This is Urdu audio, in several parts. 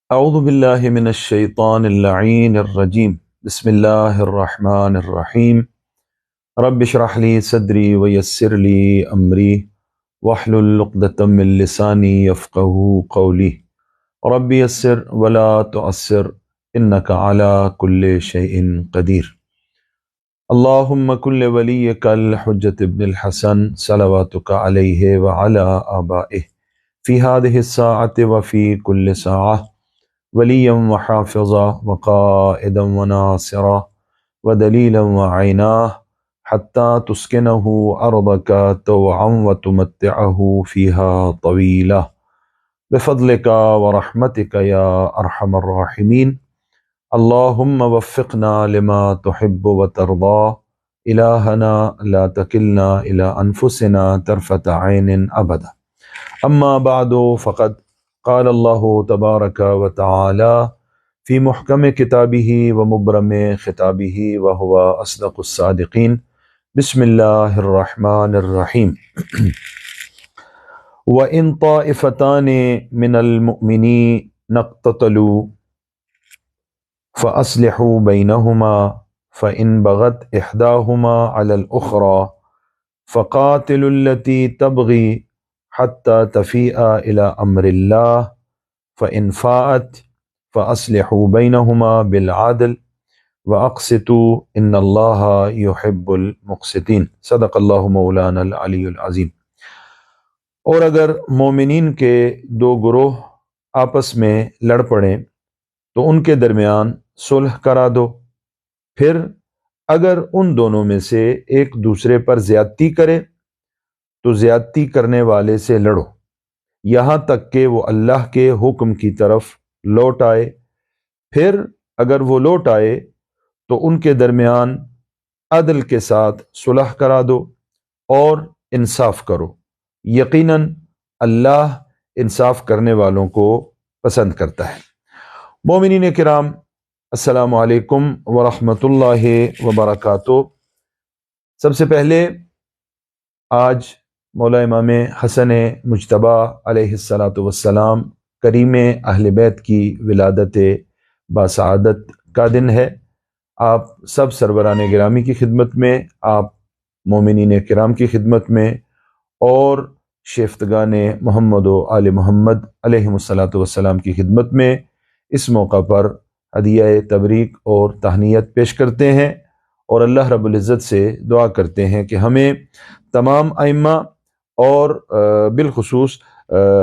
اعوذ باللہ من الشیطان اللعین الرجیم بسم اللہ الرحمن الرحیم رب اشرح لی صدری ویسر لی امری واحلل عقدۃ من لسانی یفقہوا قولی رب یسر ولا تعسر انک علی کل شیء قدیر اللہم کن ولیک الحجۃ ابن الحسن صلواتک علیہ وعلی آبائہ فی ہذہ الساعۃ وفی کل ساعۃ ولیا وحافظا وقائدا وناصرا ودلیلا وعینا حتی تسکنہ ارضک طوعا وتمتعہ فیہا طویلا بفضلک ورحمتک یا ارحم الراحمین اللہم وفقنا لما تحب وترضا الہنا لا تکلنا الی انفسنا طرفۃ عین ابدا اما بعد فقد قال اللہ تبارک و تعالی فی محکم کتابہ و مبرم خطابہ وہو اصدق الصادقین بسم اللہ الرحمن الرحیم وَإِن طَائِفَتَانِ مِنَ الْمُؤْمِنِينَ اقْتَتَلُوا فَأَصْلِحُوا بَيْنَهُمَا فَإِن بَغَتْ إِحْدَاهُمَا عَلَى الْأُخْرَى فَقَاتِلُوا الَّتِي تَبْغِي حَتَّى تَفِيءَ إِلَى أَمْرِ اللَّهِ فَإِن فَاءَتْ فَأَصْلِحُوا بَيْنَهُمَا بِالْعَدْلِ وَأَقْسِطُوا إِنَّ اللَّهَ يُحِبُّ الْمُقْسِطِينَ صدق اللہ مولانا العلی العظیم۔ اور اگر مومنین کے دو گروہ آپس میں لڑ پڑیں تو ان کے درمیان صلح کرا دو، پھر اگر ان دونوں میں سے ایک دوسرے پر زیادتی کرے تو زیادتی کرنے والے سے لڑو یہاں تک کہ وہ اللہ کے حکم کی طرف لوٹ آئے، پھر اگر وہ لوٹ آئے تو ان کے درمیان عدل کے ساتھ صلح کرا دو اور انصاف کرو، یقیناً اللہ انصاف کرنے والوں کو پسند کرتا ہے۔ مومنین کرام، السلام علیکم ورحمۃ اللہ وبرکاتہ۔ سب سے پہلے آج مولا امام حسن مجتبی علیہ الصلاۃ والسلام کریم اہل بیت کی ولادت باسعادت کا دن ہے۔ آپ سب سروران گرامی کی خدمت میں، آپ مومنین کرام کی خدمت میں اور شیفتگان محمد و آل محمد علیہ الصلاۃ والسلام کی خدمت میں اس موقع پر ہدیہ تبریک اور تہنیت پیش کرتے ہیں اور اللہ رب العزت سے دعا کرتے ہیں کہ ہمیں تمام ائمہ اور بالخصوص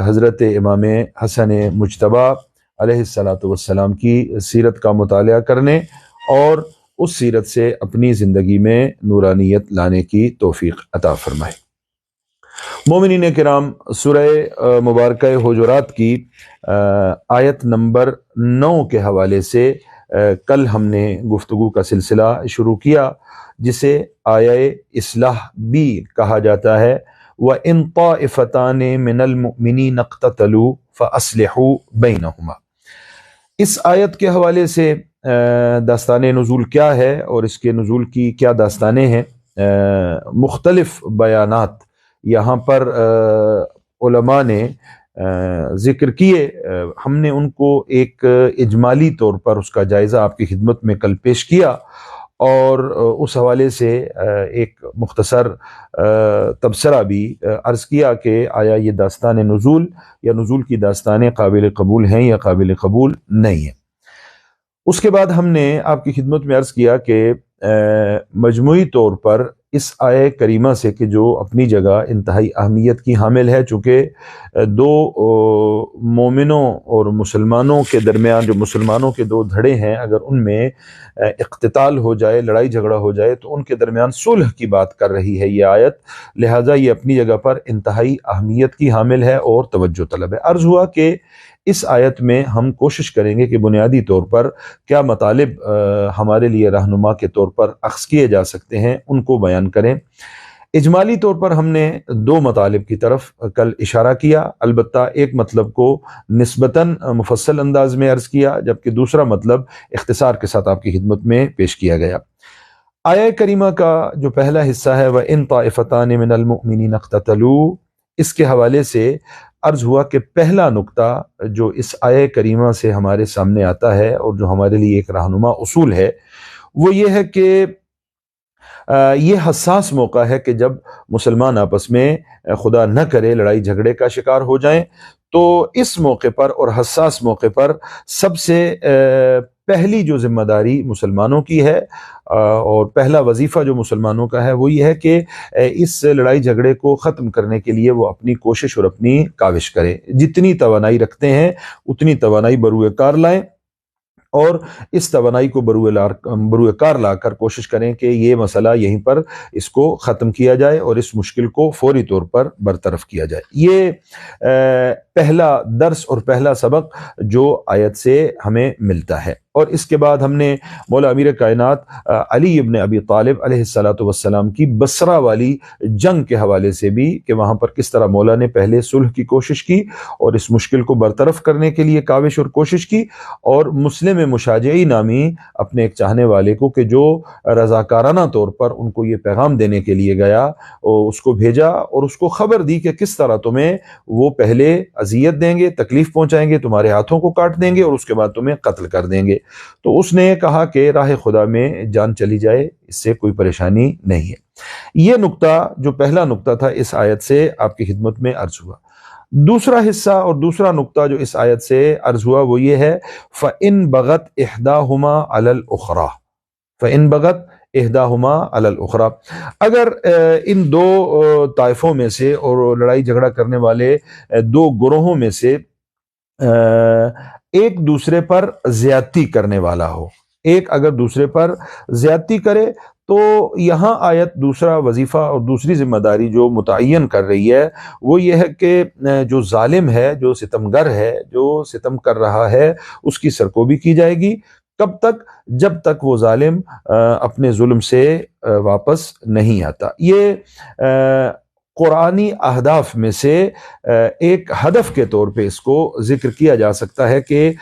حضرت امام حسن مجتبی علیہ الصلاۃ والسلام کی سیرت کا مطالعہ کرنے اور اس سیرت سے اپنی زندگی میں نورانیت لانے کی توفیق عطا فرمائے۔ مومنین کرام، سورہ مبارکہ حجرات کی آیت نمبر 9 کے حوالے سے کل ہم نے گفتگو کا سلسلہ شروع کیا، جسے آیہ اصلاح بھی کہا جاتا ہے۔ وَإِن طَائِفَتَانِ مِنَ الْمُؤْمِنِينَ اقْتَتَلُوا فَأَصْلِحُوا بَيْنَهُمَا۔ اس آیت کے حوالے سے داستان نزول کیا ہے اور اس کے نزول کی کیا داستانیں ہیں، مختلف بیانات یہاں پر علماء نے ذکر کیے۔ ہم نے ان کو ایک اجمالی طور پر اس کا جائزہ آپ کی خدمت میں کل پیش کیا اور اس حوالے سے ایک مختصر تبصرہ بھی عرض کیا کہ آیا یہ داستان نزول یا نزول کی داستانیں قابل قبول ہیں یا قابل قبول نہیں ہیں۔ اس کے بعد ہم نے آپ کی خدمت میں عرض کیا کہ مجموعی طور پر اس آیہ کریمہ سے کہ جو اپنی جگہ انتہائی اہمیت کی حامل ہے، چونکہ دو مومنوں اور مسلمانوں کے درمیان جو مسلمانوں کے دو دھڑے ہیں، اگر ان میں اقتتال ہو جائے، لڑائی جھگڑا ہو جائے تو ان کے درمیان صلح کی بات کر رہی ہے یہ آیت، لہٰذا یہ اپنی جگہ پر انتہائی اہمیت کی حامل ہے اور توجہ طلب ہے۔ عرض ہوا کہ اس آیت میں ہم کوشش کریں گے کہ بنیادی طور پر کیا مطالب ہمارے لیے رہنما کے طور پر اخذ کیے جا سکتے ہیں ان کو بیان کریں۔ اجمالی طور پر ہم نے دو مطالب کی طرف کل اشارہ کیا، البتہ ایک مطلب کو نسبتاً مفصل انداز میں عرض کیا، جبکہ دوسرا مطلب اختصار کے ساتھ آپ کی خدمت میں پیش کیا گیا۔ آیہ کریمہ کا جو پہلا حصہ ہے وَإِن طَائِفَتَانِ مِنَ الْمُؤْمِنِينَ اقْتَتَلُوا، اس کے حوالے سے عرض ہوا کہ پہلا نقطہ جو اس آیہ کریمہ سے ہمارے سامنے آتا ہے اور جو ہمارے لیے ایک رہنما اصول ہے وہ یہ ہے کہ یہ حساس موقع ہے کہ جب مسلمان آپس میں خدا نہ کرے لڑائی جھگڑے کا شکار ہو جائیں، تو اس موقع پر اور حساس موقع پر سب سے پہلی جو ذمہ داری مسلمانوں کی ہے اور پہلا وظیفہ جو مسلمانوں کا ہے وہ یہ ہے کہ اس لڑائی جھگڑے کو ختم کرنے کے لیے وہ اپنی کوشش اور اپنی کاوش کریں، جتنی توانائی رکھتے ہیں اتنی توانائی بروئے کار لائیں اور اس توانائی کو بروئے کار لا کر کوشش کریں کہ یہ مسئلہ یہیں پر اس کو ختم کیا جائے اور اس مشکل کو فوری طور پر برطرف کیا جائے۔ یہ پہلا درس اور پہلا سبق جو آیت سے ہمیں ملتا ہے۔ اور اس کے بعد ہم نے مولا امیر کائنات علی ابن ابی طالب علیہ السلام کی بصرہ والی جنگ کے حوالے سے بھی کہ وہاں پر کس طرح مولا نے پہلے صلح کی کوشش کی اور اس مشکل کو برطرف کرنے کے لیے کاوش اور کوشش کی، اور مسلم مشاجعی نامی اپنے ایک چاہنے والے کو کہ جو رضاکارانہ طور پر ان کو یہ پیغام دینے کے لیے گیا اور اس کو بھیجا اور اس کو خبر دی کہ کس طرح تمہیں وہ پہلے اذیت دیں گے، تکلیف پہنچائیں گے، تمہارے ہاتھوں کو کاٹ دیں گے اور اس کے بعد تمہیں قتل کر دیں گے، تو اس نے کہا کہ راہ خدا میں جان چلی جائے اس سے کوئی پریشانی نہیں ہے۔ یہ نقطہ جو پہلا نقطہ تھا اس آیت سے آپ کی خدمت میں عرض ہوا۔ دوسرا حصہ اور دوسرا نقطہ جو اس آیت سے عرض ہوا وہ یہ ہے فَإِن بَغَتْ إِحْدَاهُمَا عَلَى الْأُخْرَى، فَإِن بَغَتْ إِحْدَاهُمَا عَلَى الْأُخْرَى، اگر ان دو طائفوں میں سے اور لڑائی جھگڑا کرنے والے دو گروہوں میں سے ایک دوسرے پر زیادتی کرنے والا ہو، ایک اگر دوسرے پر زیادتی کرے، تو یہاں آیت دوسرا وظیفہ اور دوسری ذمہ داری جو متعین کر رہی ہے وہ یہ ہے کہ جو ظالم ہے، جو ستمگر ہے، جو ستم کر رہا ہے، اس کی سرکوبی کی جائے گی۔ کب تک؟ جب تک وہ ظالم اپنے ظلم سے واپس نہیں آتا۔ یہ قرآنی اہداف میں سے ایک ہدف کے طور پہ اس کو ذکر کیا جا سکتا ہے کہ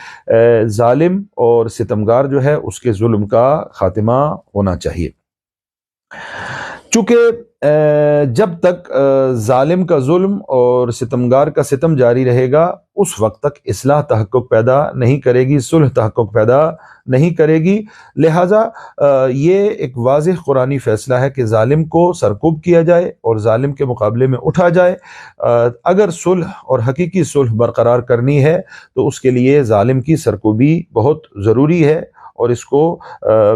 ظالم اور ستمگار جو ہے اس کے ظلم کا خاتمہ ہونا چاہیے، چونکہ جب تک ظالم کا ظلم اور ستمگار کا ستم جاری رہے گا اس وقت تک اصلاح تحقق پیدا نہیں کرے گی، صلح تحقق پیدا نہیں کرے گی۔ لہٰذا یہ ایک واضح قرآنی فیصلہ ہے کہ ظالم کو سرکوب کیا جائے اور ظالم کے مقابلے میں اٹھا جائے۔ اگر صلح اور حقیقی صلح برقرار کرنی ہے تو اس کے لیے ظالم کی سرکوبی بہت ضروری ہے اور اس کو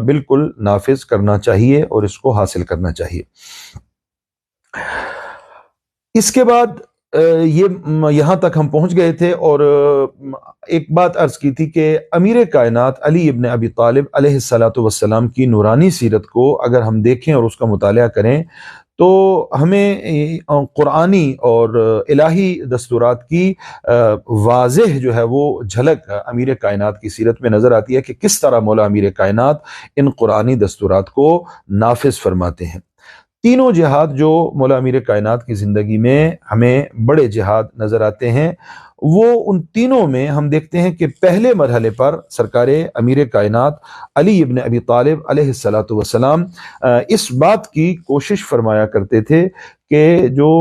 بالکل نافذ کرنا چاہیے اور اس کو حاصل کرنا چاہیے۔ اس کے بعد یہاں تک ہم پہنچ گئے تھے اور ایک بات عرض کی تھی کہ امیر کائنات علی ابن ابی طالب علیہ السلام کی نورانی سیرت کو اگر ہم دیکھیں اور اس کا مطالعہ کریں تو ہمیں قرآنی اور الہی دستورات کی واضح جو ہے وہ جھلک امیر کائنات کی سیرت میں نظر آتی ہے کہ کس طرح مولا امیر کائنات ان قرآنی دستورات کو نافذ فرماتے ہیں۔ تینوں جہاد جو مولا امیر کائنات کی زندگی میں ہمیں بڑے جہاد نظر آتے ہیں، وہ ان تینوں میں ہم دیکھتے ہیں کہ پہلے مرحلے پر سرکار امیر کائنات علی ابن ابی طالب علیہ السلام اس بات کی کوشش فرمایا کرتے تھے کہ جو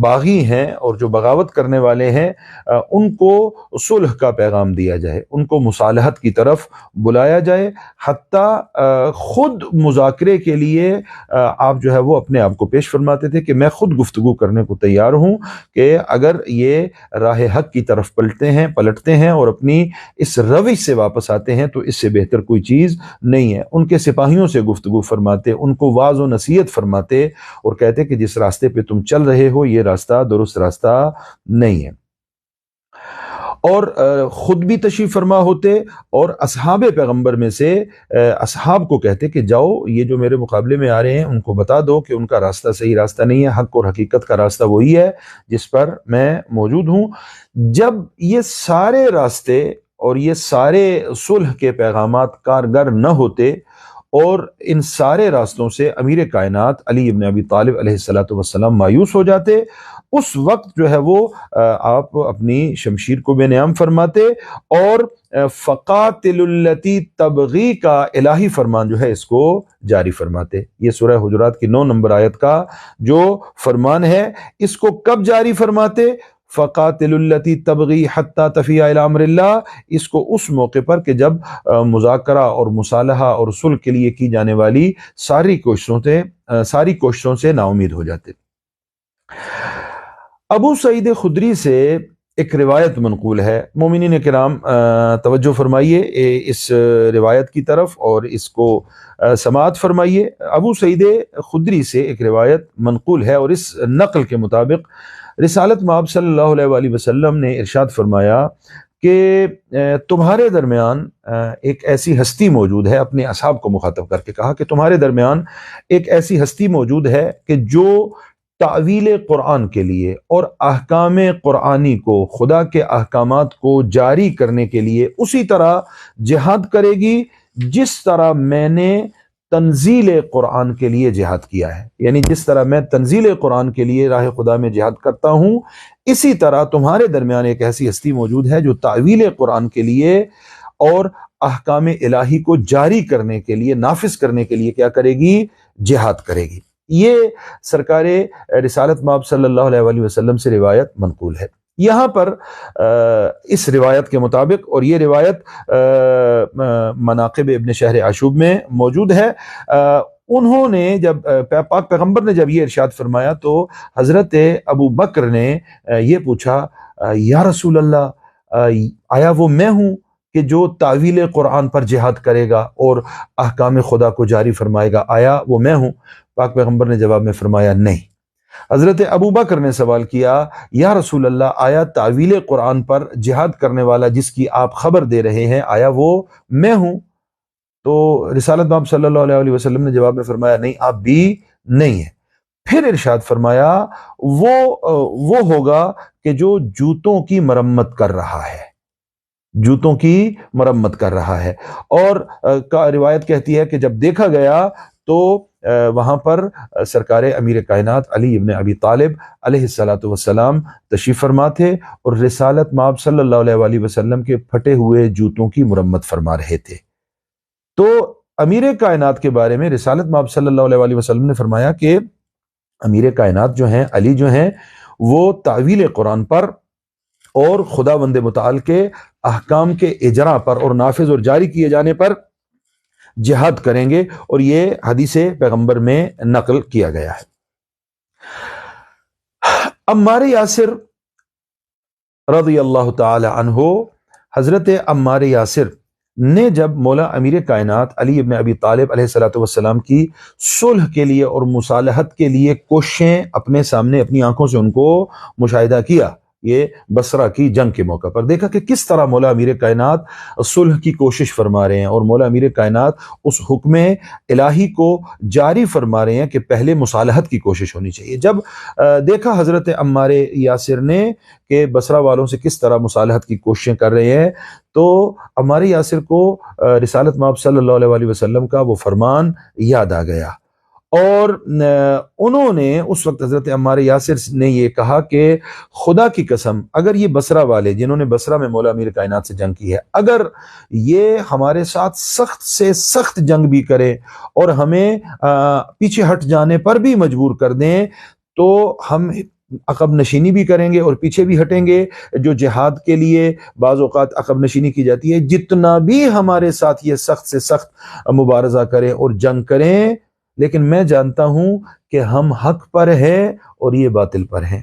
باغی ہیں اور جو بغاوت کرنے والے ہیں ان کو صلح کا پیغام دیا جائے، ان کو مصالحت کی طرف بلایا جائے، حتیٰ خود مذاکرے کے لیے آپ جو ہے وہ اپنے آپ کو پیش فرماتے تھے کہ میں خود گفتگو کرنے کو تیار ہوں کہ اگر یہ راہ حق کی طرف پلٹتے ہیں اور اپنی اس روش سے واپس آتے ہیں تو اس سے بہتر کوئی چیز نہیں ہے۔ ان کے سپاہیوں سے گفتگو فرماتے، ان کو واعظ و نصیحت فرماتے اور کہتے کہ جس راستے پہ تم چل رہے ہو یہ راستہ درست راستہ نہیں ہے، اور خود بھی تشریف فرما ہوتے اور اصحاب پیغمبر میں سے اصحاب کو کہتے کہ جاؤ یہ جو میرے مقابلے میں آ رہے ہیں ان کو بتا دو کہ ان کا راستہ صحیح راستہ نہیں ہے، حق اور حقیقت کا راستہ وہی ہے جس پر میں موجود ہوں۔ جب یہ سارے راستے اور یہ سارے صلح کے پیغامات کارگر نہ ہوتے اور ان سارے راستوں سے امیر کائنات علی ابن ابی طالب علیہ السلام مایوس ہو جاتے، اس وقت جو ہے وہ آپ اپنی شمشیر کو بے نیام فرماتے اور فقاتل التی تبغی کا الہی فرمان جو ہے اس کو جاری فرماتے۔ یہ سورہ حجرات کی 9 نمبر آیت کا جو فرمان ہے اس کو کب جاری فرماتے؟ فقاتل التی تبغی حتی تفیء الی امر اللہ، اس کو اس موقع پر کہ جب مذاکرہ اور مصالحہ اور صلح کے لیے کی جانے والی ساری کوششوں سے نا امید ہو جاتے۔ ابو سعید خدری سے ایک روایت منقول ہے، مومنین کرام توجہ فرمائیے اس روایت کی طرف اور اس کو سماعت فرمائیے۔ ابو سعید خدری سے ایک روایت منقول ہے اور اس نقل کے مطابق رسالت مآب صلی اللہ علیہ وآلہ وسلم نے ارشاد فرمایا کہ تمہارے درمیان ایک ایسی ہستی موجود ہے، اپنے اصحاب کو مخاطب کر کے کہا کہ تمہارے درمیان ایک ایسی ہستی موجود ہے کہ جو تعویل قرآن کے لیے اور احکام قرآنی کو، خدا کے احکامات کو جاری کرنے کے لیے اسی طرح جہاد کرے گی جس طرح میں نے تنزیل قرآن کے لیے جہاد کیا ہے، یعنی جس طرح میں تنزیل قرآن کے لیے راہ خدا میں جہاد کرتا ہوں، اسی طرح تمہارے درمیان ایک ایسی ہستی موجود ہے جو تعویل قرآن کے لیے اور احکام الہی کو جاری کرنے کے لیے، نافذ کرنے کے لیے کیا کرے گی؟ جہاد کرے گی۔ یہ سرکار رسالت مآب صلی اللہ علیہ وآلہ وسلم سے روایت منقول ہے۔ یہاں پر اس روایت کے مطابق، اور یہ روایت مناقب ابن شہر عاشوب میں موجود ہے، انہوں نے جب پاک پیغمبر نے جب یہ ارشاد فرمایا تو حضرت ابو بکر نے یہ پوچھا، یا رسول اللہ، آیا وہ میں ہوں کہ جو تعویل قرآن پر جہاد کرے گا اور احکام خدا کو جاری فرمائے گا؟ آیا وہ میں ہوں؟ پاک پیغمبر نے جواب میں فرمایا نہیں۔ حضرت ابو بکر نے سوال کیا، یا رسول اللہ، آیا تعویل قرآن پر جہاد کرنے والا جس کی آپ خبر دے رہے ہیں، آیا وہ میں ہوں؟ تو رسالت مآب صلی اللہ علیہ وسلم نے جواب میں فرمایا نہیں، آپ بھی نہیں ہیں۔ پھر ارشاد فرمایا وہ ہوگا کہ جو جوتوں کی مرمت کر رہا ہے، جوتوں کی مرمت کر رہا ہے۔ اور روایت کہتی ہے کہ جب دیکھا گیا تو وہاں پر سرکار امیر کائنات علی ابن ابی طالب علیہ الصلاۃ والسلام تشریف فرما تھے اور رسالت مآب صلی اللہ علیہ وآلہ وسلم کے پھٹے ہوئے جوتوں کی مرمت فرما رہے تھے۔ تو امیر کائنات کے بارے میں رسالت مآب صلی اللہ علیہ وآلہ وسلم نے فرمایا کہ امیر کائنات جو ہیں، علی جو ہیں، وہ تعویل قرآن پر اور خداوند متعال کے احکام کے اجرا پر اور نافذ اور جاری کیے جانے پر جہاد کریں گے، اور یہ حدیث پیغمبر میں نقل کیا گیا ہے۔ عمار یاسر رضی اللہ تعالی عنہ، حضرت عمار یاسر نے جب مولا امیر کائنات علی ابن ابی طالب علیہ الصلوۃ والسلام کی صلح کے لیے اور مصالحت کے لیے کوششیں اپنے سامنے اپنی آنکھوں سے ان کو مشاہدہ کیا، یہ بصرہ کی جنگ کے موقع پر دیکھا کہ کس طرح مولا امیر کائنات صلح کی کوشش فرما رہے ہیں، اور مولا امیر کائنات اس حکم الہی کو جاری فرما رہے ہیں کہ پہلے مصالحت کی کوشش ہونی چاہیے۔ جب دیکھا حضرت عمار یاسر نے کہ بصرہ والوں سے کس طرح مصالحت کی کوششیں کر رہے ہیں، تو عمار یاسر کو رسالت مآب صلی اللہ علیہ وآلہ وسلم کا وہ فرمان یاد آ گیا، اور انہوں نے اس وقت حضرت عمار یاسر نے یہ کہا کہ خدا کی قسم، اگر یہ بصرہ والے جنہوں نے بصرہ میں مولا امیر کائنات سے جنگ کی ہے، اگر یہ ہمارے ساتھ سخت سے سخت جنگ بھی کرے اور ہمیں پیچھے ہٹ جانے پر بھی مجبور کر دیں، تو ہم عقب نشینی بھی کریں گے اور پیچھے بھی ہٹیں گے۔ جو جہاد کے لیے بعض اوقات عقب نشینی کی جاتی ہے، جتنا بھی ہمارے ساتھ یہ سخت سے سخت مبارزہ کریں اور جنگ کریں، لیکن میں جانتا ہوں کہ ہم حق پر ہیں اور یہ باطل پر ہیں،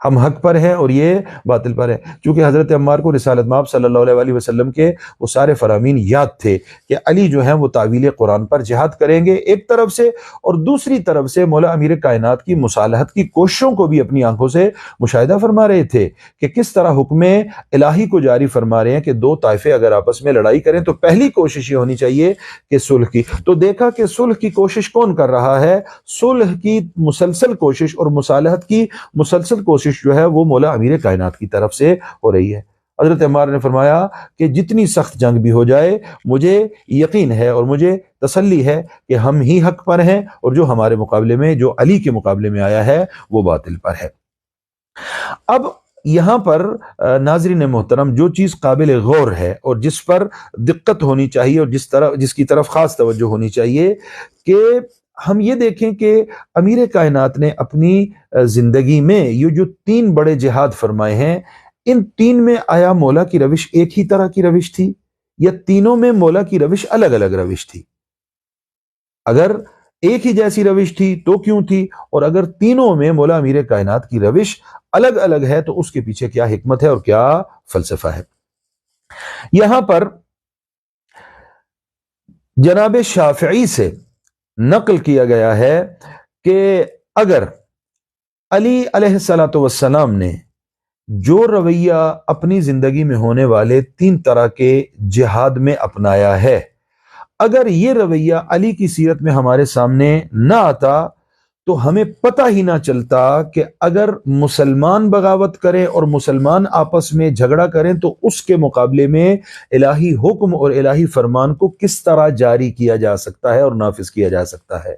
ہم حق پر ہیں اور یہ باطل پر ہے۔ چونکہ حضرت عمار کو رسالت مآب صلی اللہ علیہ وآلہ وسلم کے وہ سارے فرامین یاد تھے کہ علی جو ہیں وہ تعویل قرآن پر جہاد کریں گے ایک طرف سے، اور دوسری طرف سے مولا امیر کائنات کی مصالحت کی کوششوں کو بھی اپنی آنکھوں سے مشاہدہ فرما رہے تھے کہ کس طرح حکم الہی کو جاری فرما رہے ہیں کہ دو طائفے اگر آپس میں لڑائی کریں تو پہلی کوشش یہ ہونی چاہیے کہ صلح کی۔ تو دیکھا کہ صلح کی کوشش کون کر رہا ہے؟ صلح کی مسلسل کوشش اور مصالحت کی مسلسل کوشش جو ہے وہ مولا امیر کائنات کی طرف سے ہو رہی ہے۔ حضرت عمار نے فرمایا کہ جتنی سخت جنگ بھی ہو جائے، مجھے یقین ہے اور مجھے تسلی ہے کہ ہم ہی حق پر ہیں، اور جو ہمارے مقابلے میں، جو علی کے مقابلے میں آیا ہے، وہ باطل پر ہے۔ اب یہاں پر ناظرین محترم، جو چیز قابل غور ہے اور جس پر دقت ہونی چاہیے اور جس کی طرف خاص توجہ ہونی چاہیے کہ ہم یہ دیکھیں کہ امیر کائنات نے اپنی زندگی میں یہ جو 3 بڑے جہاد فرمائے ہیں، ان 3 میں آیا مولا کی روش ایک ہی طرح کی روش تھی یا تینوں میں مولا کی روش الگ الگ روش تھی؟ اگر ایک ہی جیسی روش تھی تو کیوں تھی، اور اگر تینوں میں مولا امیر کائنات کی روش الگ الگ ہے تو اس کے پیچھے کیا حکمت ہے اور کیا فلسفہ ہے؟ یہاں پر جناب شافعی سے نقل کیا گیا ہے کہ اگر علی علیہ الصلوۃ والسلام نے جو رویہ اپنی زندگی میں ہونے والے 3 طرح کے جہاد میں اپنایا ہے، اگر یہ رویہ علی کی سیرت میں ہمارے سامنے نہ آتا تو ہمیں پتہ ہی نہ چلتا کہ اگر مسلمان بغاوت کریں اور مسلمان آپس میں جھگڑا کریں تو اس کے مقابلے میں الہی حکم اور الہی فرمان کو کس طرح جاری کیا جا سکتا ہے اور نافذ کیا جا سکتا ہے۔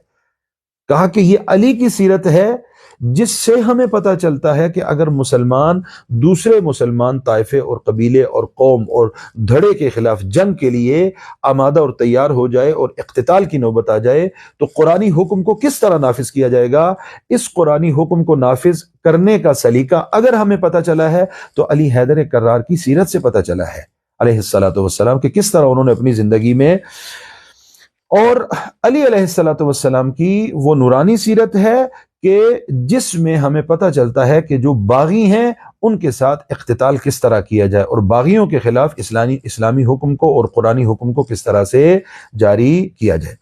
کہا کہ یہ علی کی سیرت ہے جس سے ہمیں پتہ چلتا ہے کہ اگر مسلمان دوسرے مسلمان طائفے اور قبیلے اور قوم اور دھڑے کے خلاف جنگ کے لیے آمادہ اور تیار ہو جائے اور اقتتال کی نوبت آ جائے تو قرآنی حکم کو کس طرح نافذ کیا جائے گا۔ اس قرآنی حکم کو نافذ کرنے کا سلیقہ اگر ہمیں پتہ چلا ہے تو علی حیدر کرار کی سیرت سے پتہ چلا ہے علیہ الصلوۃ والسلام کہ کس طرح انہوں نے اپنی زندگی میں، اور علی علیہ الصلوۃ والسلام کی وہ نورانی سیرت ہے کہ جس میں ہمیں پتہ چلتا ہے کہ جو باغی ہیں ان کے ساتھ اقتتال کس طرح کیا جائے اور باغیوں کے خلاف اسلامی حکم کو اور قرآنی حکم کو کس طرح سے جاری کیا جائے۔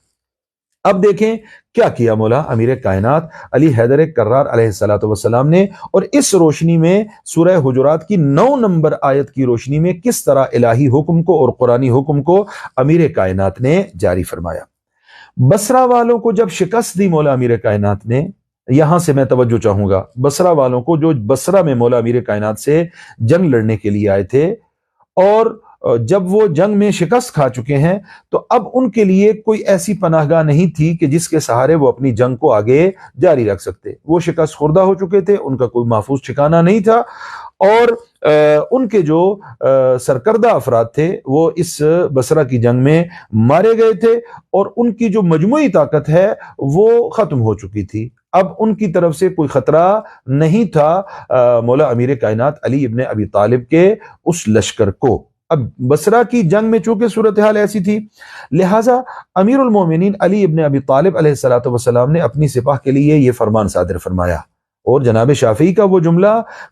اب دیکھیں کیا کیا مولا امیر کائنات علی حیدر کرار علیہ الصلوۃ والسلام نے، اور اس روشنی میں سورہ حجرات کی 9 نمبر آیت کی روشنی میں کس طرح الہی حکم کو اور قرآنی حکم کو امیر کائنات نے جاری فرمایا۔ بصرہ والوں کو جب شکست دی مولا امیر کائنات نے، یہاں سے میں توجہ چاہوں گا، بصرہ والوں کو جو بصرہ میں مولا امیر کائنات سے جنگ لڑنے کے لیے آئے تھے، اور جب وہ جنگ میں شکست کھا چکے ہیں تو اب ان کے لیے کوئی ایسی پناہ گاہ نہیں تھی کہ جس کے سہارے وہ اپنی جنگ کو آگے جاری رکھ سکتے۔ وہ شکست خوردہ ہو چکے تھے، ان کا کوئی محفوظ ٹھکانہ نہیں تھا، اور ان کے جو سرکردہ افراد تھے وہ اس بصرہ کی جنگ میں مارے گئے تھے، اور ان کی جو مجموعی طاقت ہے وہ ختم ہو چکی تھی۔ اب ان کی طرف سے کوئی خطرہ نہیں تھا مولا امیر کائنات علی ابن ابی طالب کے اس لشکر کو۔ اب بصرہ کی جنگ میں چونکہ صورتحال ایسی تھی، لہٰذا امیر المومنین علی ابن ابی طالب علیہ الصلوۃ والسلام نے اپنی سپاہ کے لیے یہ فرمان صادر فرمایا، اور جناب شافعی کا وہ جملہ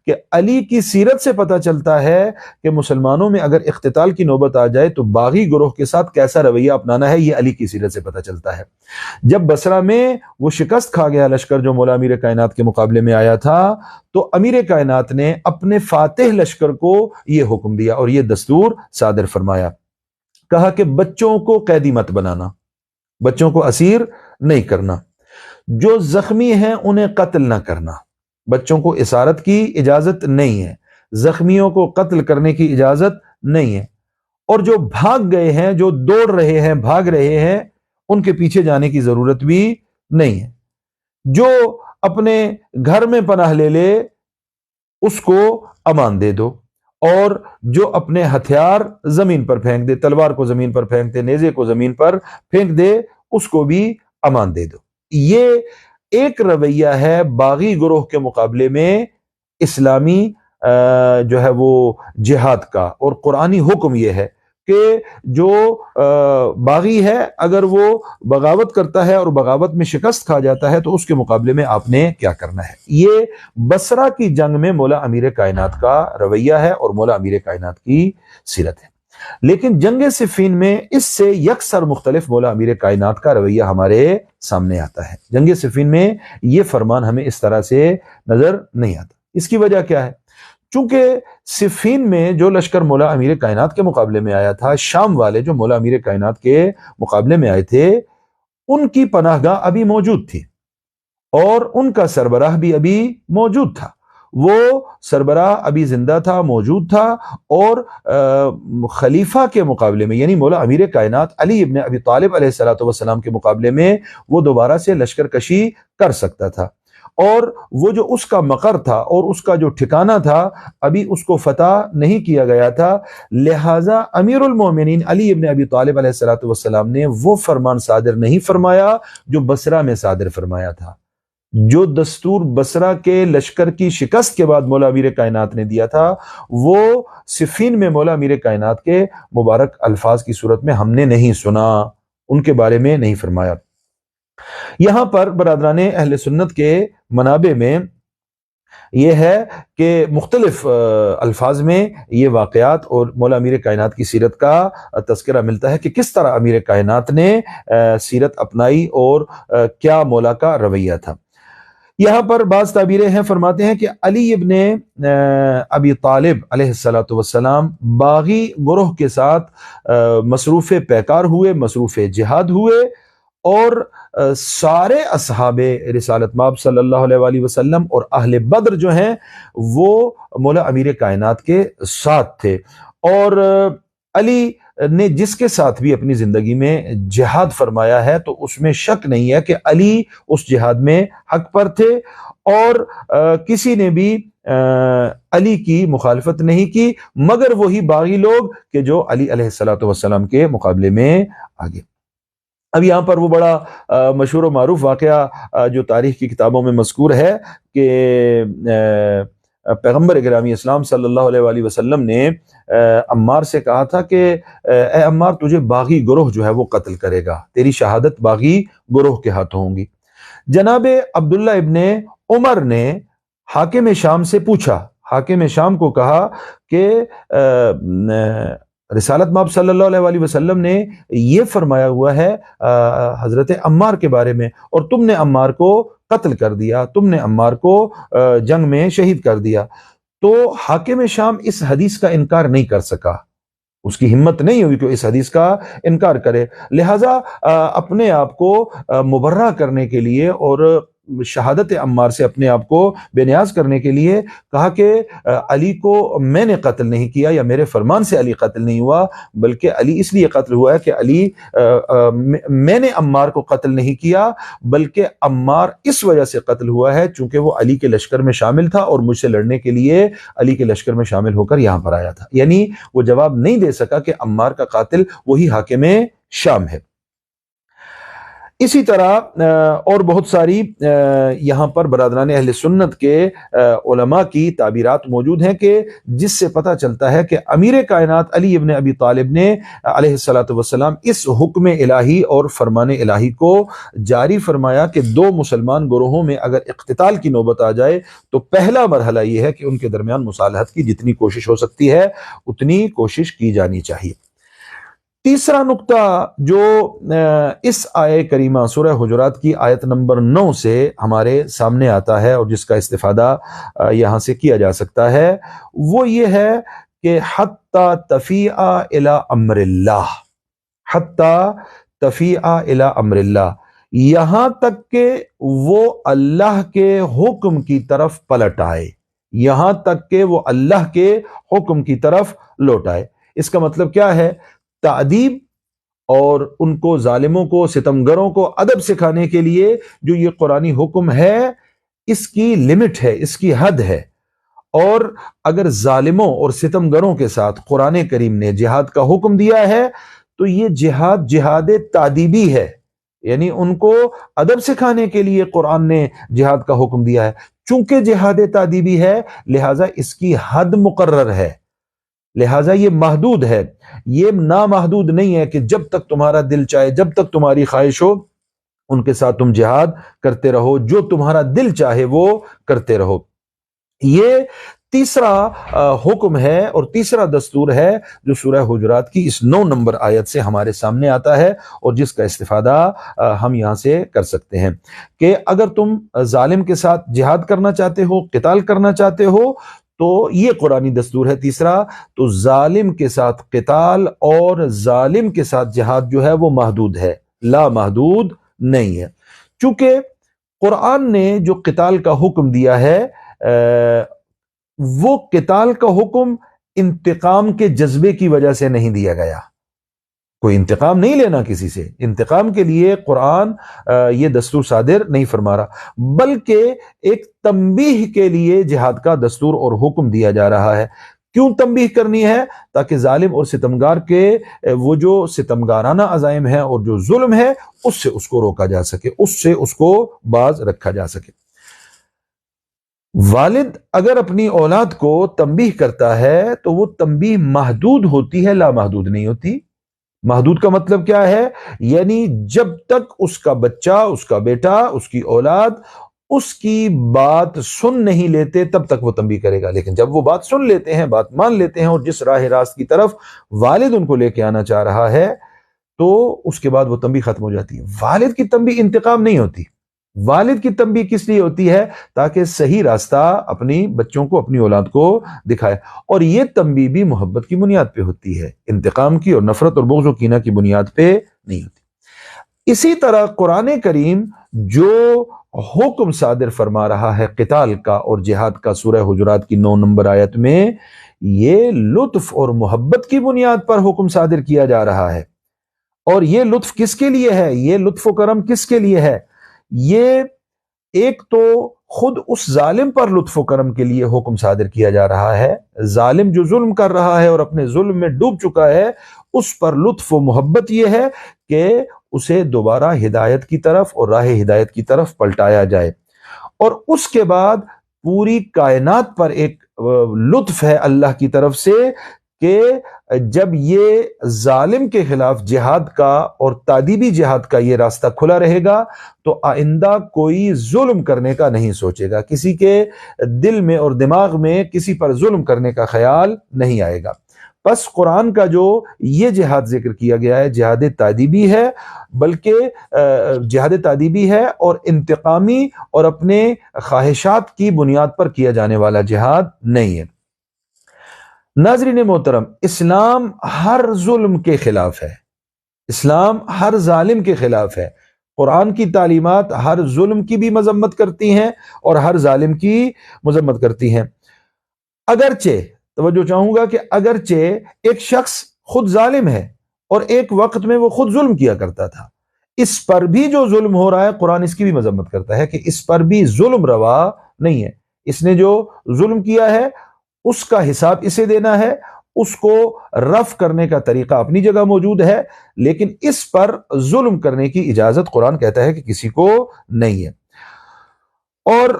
کہ علی کی سیرت سے پتہ چلتا ہے کہ مسلمانوں میں اگر اقتتال کی نوبت آ جائے تو باغی گروہ کے ساتھ کیسا رویہ اپنانا ہے، یہ علی کی سیرت سے پتہ چلتا ہے۔ جب بصرہ میں وہ شکست کھا گیا لشکر جو مولا امیر کائنات کے مقابلے میں آیا تھا، تو امیر کائنات نے اپنے فاتح لشکر کو یہ حکم دیا اور یہ دستور صادر فرمایا، کہا کہ بچوں کو قیدی مت بنانا، بچوں کو اسیر نہیں کرنا، جو زخمی ہیں انہیں قتل نہ کرنا، بچوں کو اسارت کی اجازت نہیں ہے، زخمیوں کو قتل کرنے کی اجازت نہیں ہے، اور جو بھاگ گئے ہیں، جو دوڑ رہے ہیں، بھاگ رہے ہیں، ان کے پیچھے جانے کی ضرورت بھی نہیں ہے، جو اپنے گھر میں پناہ لے لے اس کو امان دے دو، اور جو اپنے ہتھیار زمین پر پھینک دے، تلوار کو زمین پر پھینک دے، نیزے کو زمین پر پھینک دے، اس کو بھی امان دے دو۔ یہ ایک رویہ ہے باغی گروہ کے مقابلے میں اسلامی جو ہے وہ جہاد کا، اور قرآنی حکم یہ ہے کہ جو باغی ہے اگر وہ بغاوت کرتا ہے اور بغاوت میں شکست کھا جاتا ہے تو اس کے مقابلے میں آپ نے کیا کرنا ہے۔ یہ بصرہ کی جنگ میں مولا امیر کائنات کا رویہ ہے اور مولا امیر کائنات کی سیرت ہے۔ لیکن جنگ صفین میں اس سے یکسر مختلف مولا امیر کائنات کا رویہ ہمارے سامنے آتا ہے۔ جنگ صفین میں یہ فرمان ہمیں اس طرح سے نظر نہیں آتا۔ اس کی وجہ کیا ہے؟ چونکہ صفین میں جو لشکر مولا امیر کائنات کے مقابلے میں آیا تھا، شام والے جو مولا امیر کائنات کے مقابلے میں آئے تھے، ان کی پناہ گاہ ابھی موجود تھی اور ان کا سربراہ بھی ابھی موجود تھا، وہ سربراہ ابھی زندہ تھا، موجود تھا، اور خلیفہ کے مقابلے میں یعنی مولا امیر کائنات علی ابن ابی طالب علیہ الصلوۃ والسلام کے مقابلے میں وہ دوبارہ سے لشکر کشی کر سکتا تھا، اور وہ جو اس کا مقر تھا اور اس کا جو ٹھکانہ تھا ابھی اس کو فتح نہیں کیا گیا تھا، لہٰذا امیر المومنین علی ابن ابی طالب علیہ الصلوۃ والسلام نے وہ فرمان صادر نہیں فرمایا جو بصرہ میں صادر فرمایا تھا، جو دستور بصرہ کے لشکر کی شکست کے بعد مولا امیر کائنات نے دیا تھا، وہ صفین میں مولا امیر کائنات کے مبارک الفاظ کی صورت میں ہم نے نہیں سنا، ان کے بارے میں نہیں فرمایا۔ یہاں پر برادران اہل سنت کے منابع میں یہ ہے کہ مختلف الفاظ میں یہ واقعات اور مولا امیر کائنات کی سیرت کا تذکرہ ملتا ہے کہ کس طرح امیر کائنات نے سیرت اپنائی اور کیا مولا کا رویہ تھا۔ یہاں پر بعض تعبیریں ہیں، فرماتے ہیں کہ علی ابن ابی طالب علیہ الصلوۃ والسلام باغی گروہ کے ساتھ مصروف پیکار ہوئے، مصروف جہاد ہوئے، اور سارے اصحاب رسالت مآب صلی اللہ علیہ وآلہ وسلم اور اہل بدر جو ہیں وہ مولا امیر کائنات کے ساتھ تھے، اور علی نے جس کے ساتھ بھی اپنی زندگی میں جہاد فرمایا ہے تو اس میں شک نہیں ہے کہ علی اس جہاد میں حق پر تھے، اور کسی نے بھی علی کی مخالفت نہیں کی مگر وہی باغی لوگ کہ جو علی علیہ الصلوۃ والسلام کے مقابلے میں آگے۔ اب یہاں پر وہ بڑا مشہور و معروف واقعہ جو تاریخ کی کتابوں میں مذکور ہے کہ پیغمبر گرامی اسلام صلی اللہ علیہ وآلہ وسلم نے عمار سے کہا تھا کہ اے عمار، تجھے باغی گروہ جو ہے وہ قتل کرے گا، تیری شہادت باغی گروہ کے ہاتھوں ہوں گی۔ جناب عبداللہ ابن عمر نے حاکم شام سے پوچھا، حاکم شام کو کہا کہ رسالت مآب صلی اللہ علیہ وآلہ وسلم نے یہ فرمایا ہوا ہے حضرت عمار کے بارے میں، اور تم نے عمار کو قتل کر دیا، تم نے عمار کو جنگ میں شہید کر دیا۔ تو حاکم شام اس حدیث کا انکار نہیں کر سکا، اس کی ہمت نہیں ہوئی کہ اس حدیث کا انکار کرے، لہٰذا اپنے آپ کو مبرہ کرنے کے لیے اور شہادت عمار سے اپنے آپ کو بے نیاز کرنے کے لیے کہا کہ علی کو میں نے قتل نہیں کیا یا میرے فرمان سے علی قتل نہیں ہوا، بلکہ علی اس لیے قتل ہوا ہے کہ علی میں نے عمار کو قتل نہیں کیا، بلکہ عمار اس وجہ سے قتل ہوا ہے چونکہ وہ علی کے لشکر میں شامل تھا اور مجھ سے لڑنے کے لیے علی کے لشکر میں شامل ہو کر یہاں پر آیا تھا، یعنی وہ جواب نہیں دے سکا کہ عمار کا قاتل وہی حاکم شام ہے۔ اسی طرح اور بہت ساری یہاں پر برادران اہل سنت کے علماء کی تعبیرات موجود ہیں کہ جس سے پتہ چلتا ہے کہ امیر کائنات علی ابن ابی طالب نے علیہ الصلوۃ والسلام اس حکم الہی اور فرمان الہی کو جاری فرمایا کہ دو مسلمان گروہوں میں اگر اقتتال کی نوبت آ جائے تو پہلا مرحلہ یہ ہے کہ ان کے درمیان مصالحت کی جتنی کوشش ہو سکتی ہے اتنی کوشش کی جانی چاہیے۔ تیسرا نقطہ جو اس آیہ کریمہ سورہ حجرات کی آیت نمبر 9 سے ہمارے سامنے آتا ہے اور جس کا استفادہ یہاں سے کیا جا سکتا ہے وہ یہ ہے کہ حتی تفیع الی امر اللہ، حتی تفیع الی امر اللہ، یہاں تک کہ وہ اللہ کے حکم کی طرف پلٹ آئے، یہاں تک کہ وہ اللہ کے حکم کی طرف لوٹ آئے۔ اس کا مطلب کیا ہے؟ تعدیب اور ان کو ظالموں کو ستمگروں کو ادب سکھانے کے لیے جو یہ قرآنی حکم ہے اس کی لمٹ ہے، اس کی حد ہے، اور اگر ظالموں اور ستمگروں کے ساتھ قرآن کریم نے جہاد کا حکم دیا ہے تو یہ جہاد جہاد تعدیبی ہے، یعنی ان کو ادب سکھانے کے لیے قرآن نے جہاد کا حکم دیا ہے۔ چونکہ جہاد تعدیبی ہے لہٰذا اس کی حد مقرر ہے، لہٰذا یہ محدود ہے، یہ نامحدود نہیں ہے کہ جب تک تمہارا دل چاہے، جب تک تمہاری خواہش ہو ان کے ساتھ تم جہاد کرتے رہو، جو تمہارا دل چاہے وہ کرتے رہو۔ یہ تیسرا حکم ہے اور تیسرا دستور ہے جو سورہ حجرات کی اس 9 نمبر آیت سے ہمارے سامنے آتا ہے اور جس کا استفادہ ہم یہاں سے کر سکتے ہیں کہ اگر تم ظالم کے ساتھ جہاد کرنا چاہتے ہو، قتال کرنا چاہتے ہو تو یہ قرآنی دستور ہے تیسرا، تو ظالم کے ساتھ قتال اور ظالم کے ساتھ جہاد جو ہے وہ محدود ہے، لا محدود نہیں ہے۔ چونکہ قرآن نے جو قتال کا حکم دیا ہے وہ قتال کا حکم انتقام کے جذبے کی وجہ سے نہیں دیا گیا، کوئی انتقام نہیں لینا کسی سے، انتقام کے لیے قرآن یہ دستور صادر نہیں فرما رہا، بلکہ ایک تنبیہ کے لیے جہاد کا دستور اور حکم دیا جا رہا ہے۔ کیوں تنبیہ کرنی ہے؟ تاکہ ظالم اور ستمگار کے وہ جو ستمگارانہ عزائم ہے اور جو ظلم ہے اس سے اس کو روکا جا سکے، اس سے اس کو باز رکھا جا سکے۔ والد اگر اپنی اولاد کو تنبیہ کرتا ہے تو وہ تنبیہ محدود ہوتی ہے، لامحدود نہیں ہوتی۔ محدود کا مطلب کیا ہے؟ یعنی جب تک اس کا بچہ، اس کا بیٹا، اس کی اولاد اس کی بات سن نہیں لیتے تب تک وہ تنبیہ کرے گا، لیکن جب وہ بات سن لیتے ہیں، بات مان لیتے ہیں اور جس راہ راست کی طرف والد ان کو لے کے آنا چاہ رہا ہے تو اس کے بعد وہ تنبیہ ختم ہو جاتی ہے۔ والد کی تنبیہ انتقام نہیں ہوتی، والد کی تنبیہ کس لیے ہوتی ہے؟ تاکہ صحیح راستہ اپنی بچوں کو، اپنی اولاد کو دکھائے، اور یہ تنبیہ بھی محبت کی بنیاد پہ ہوتی ہے، انتقام کی اور نفرت اور بغض و کینہ کی بنیاد پہ نہیں ہوتی۔ اسی طرح قرآن کریم جو حکم صادر فرما رہا ہے قتال کا اور جہاد کا سورہ حجرات کی 9 نمبر آیت میں، یہ لطف اور محبت کی بنیاد پر حکم صادر کیا جا رہا ہے۔ اور یہ لطف کس کے لیے ہے؟ یہ لطف و کرم کس کے لیے ہے؟ یہ ایک تو خود اس ظالم پر لطف و کرم کے لیے حکم صادر کیا جا رہا ہے، ظالم جو ظلم کر رہا ہے اور اپنے ظلم میں ڈوب چکا ہے، اس پر لطف و محبت یہ ہے کہ اسے دوبارہ ہدایت کی طرف اور راہ ہدایت کی طرف پلٹایا جائے۔ اور اس کے بعد پوری کائنات پر ایک لطف ہے اللہ کی طرف سے کہ جب یہ ظالم کے خلاف جہاد کا اور تادیبی جہاد کا یہ راستہ کھلا رہے گا تو آئندہ کوئی ظلم کرنے کا نہیں سوچے گا، کسی کے دل میں اور دماغ میں کسی پر ظلم کرنے کا خیال نہیں آئے گا۔ بس قرآن کا جو یہ جہاد ذکر کیا گیا ہے جہاد تادیبی ہے، بلکہ جہاد تادیبی ہے اور انتقامی اور اپنے خواہشات کی بنیاد پر کیا جانے والا جہاد نہیں ہے۔ ناظرین محترم، اسلام ہر ظلم کے خلاف ہے، اسلام ہر ظالم کے خلاف ہے۔ قرآن کی تعلیمات ہر ظلم کی بھی مذمت کرتی ہیں اور ہر ظالم کی مذمت کرتی ہیں۔ اگرچہ توجہ چاہوں گا کہ اگرچہ ایک شخص خود ظالم ہے اور ایک وقت میں وہ خود ظلم کیا کرتا تھا، اس پر بھی جو ظلم ہو رہا ہے قرآن اس کی بھی مذمت کرتا ہے کہ اس پر بھی ظلم روا نہیں ہے، اس نے جو ظلم کیا ہے اس کا حساب اسے دینا ہے، اس کو رفع کرنے کا طریقہ اپنی جگہ موجود ہے، لیکن اس پر ظلم کرنے کی اجازت قرآن کہتا ہے کہ کسی کو نہیں ہے۔ اور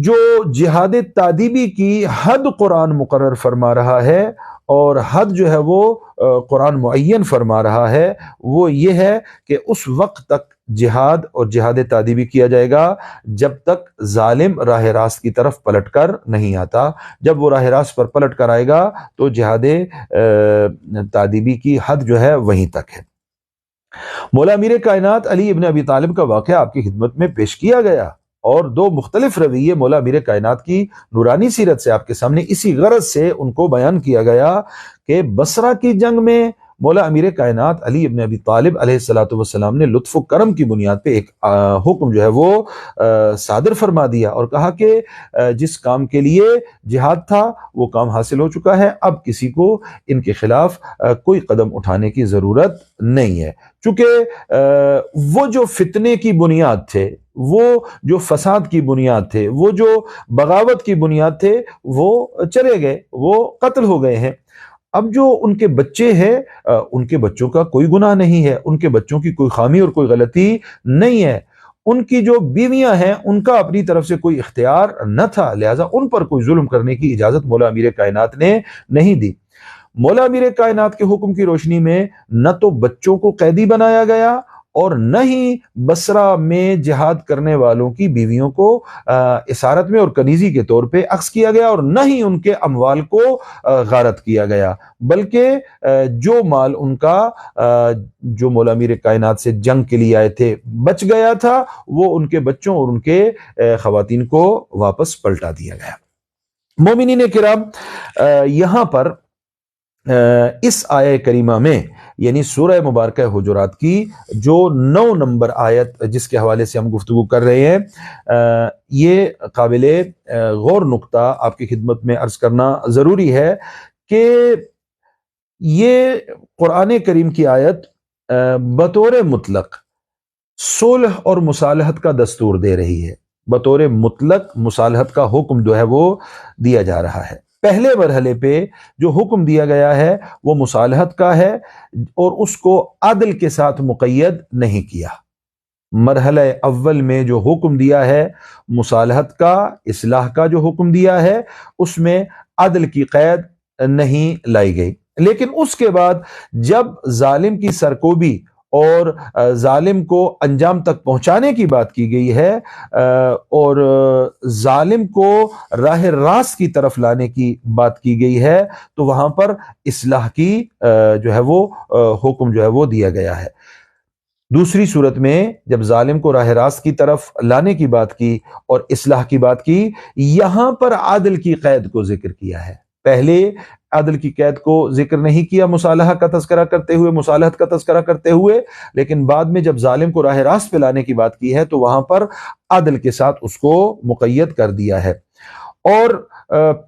جو جہاد تادیبی کی حد قرآن مقرر فرما رہا ہے اور حد جو ہے وہ قرآن معین فرما رہا ہے، وہ یہ ہے کہ اس وقت تک جہاد اور جہاد تادیبی کیا جائے گا جب تک ظالم راہ راست کی طرف پلٹ کر نہیں آتا۔ جب وہ راہ راست پر پلٹ کر آئے گا تو جہاد تادیبی کی حد جو ہے وہیں تک ہے۔ مولا امیر کائنات علی ابن ابی طالب کا واقعہ آپ کی خدمت میں پیش کیا گیا اور دو مختلف رویے مولا امیر کائنات کی نورانی سیرت سے آپ کے سامنے اسی غرض سے ان کو بیان کیا گیا کہ بصرہ کی جنگ میں مولا امیر کائنات علی ابن ابی طالب علیہ الصلوۃ والسلام نے لطف و کرم کی بنیاد پہ ایک حکم جو ہے وہ صادر فرما دیا اور کہا کہ جس کام کے لیے جہاد تھا وہ کام حاصل ہو چکا ہے، اب کسی کو ان کے خلاف کوئی قدم اٹھانے کی ضرورت نہیں ہے، چونکہ وہ جو فتنے کی بنیاد تھے، وہ جو فساد کی بنیاد تھے، وہ جو بغاوت کی بنیاد تھے، وہ چلے گئے، وہ قتل ہو گئے ہیں۔ اب جو ان کے بچے ہیں، ان کے بچوں کا کوئی گناہ نہیں ہے، ان کے بچوں کی کوئی خامی اور کوئی غلطی نہیں ہے، ان کی جو بیویاں ہیں ان کا اپنی طرف سے کوئی اختیار نہ تھا، لہٰذا ان پر کوئی ظلم کرنے کی اجازت مولا امیر کائنات نے نہیں دی۔ مولا امیر کائنات کے حکم کی روشنی میں نہ تو بچوں کو قیدی بنایا گیا اور نہ ہی بصرہ میں جہاد کرنے والوں کی بیویوں کو اسارت میں اور کنیزی کے طور پہ اخذ کیا گیا اور نہ ہی ان کے اموال کو غارت کیا گیا، بلکہ جو مال ان کا جو مولا امیر کائنات سے جنگ کے لیے آئے تھے بچ گیا تھا، وہ ان کے بچوں اور ان کے خواتین کو واپس پلٹا دیا گیا۔ مومنین کرام، یہاں پر اس آیہ کریمہ میں یعنی سورہ مبارکہ حجرات کی جو 9 نمبر آیت جس کے حوالے سے ہم گفتگو کر رہے ہیں، یہ قابل غور نقطہ آپ کی خدمت میں عرض کرنا ضروری ہے کہ یہ قرآن کریم کی آیت بطور مطلق صلح اور مصالحت کا دستور دے رہی ہے، بطور مطلق مصالحت کا حکم جو ہے وہ دیا جا رہا ہے۔ پہلے مرحلے پہ جو حکم دیا گیا ہے وہ مصالحت کا ہے اور اس کو عدل کے ساتھ مقید نہیں کیا۔ مرحلہ اول میں جو حکم دیا ہے مصالحت کا، اصلاح کا جو حکم دیا ہے، اس میں عدل کی قید نہیں لائی گئی۔ لیکن اس کے بعد جب ظالم کی سرکوبی اور ظالم کو انجام تک پہنچانے کی بات کی گئی ہے اور ظالم کو راہ راست کی طرف لانے کی بات کی گئی ہے، تو وہاں پر اصلاح کی جو ہے وہ حکم جو ہے وہ دیا گیا ہے۔ دوسری صورت میں جب ظالم کو راہ راست کی طرف لانے کی بات کی اور اصلاح کی بات کی، یہاں پر عدل کی قید کو ذکر کیا ہے۔ پہلے عدل کی قید کو ذکر نہیں کیا مصالحہ کا تذکرہ کرتے ہوئے، مصالحت کا تذکرہ کرتے ہوئے، لیکن بعد میں جب ظالم کو راہ راست پہ لانے کی بات کی ہے تو وہاں پر عدل کے ساتھ اس کو مقید کر دیا ہے۔ اور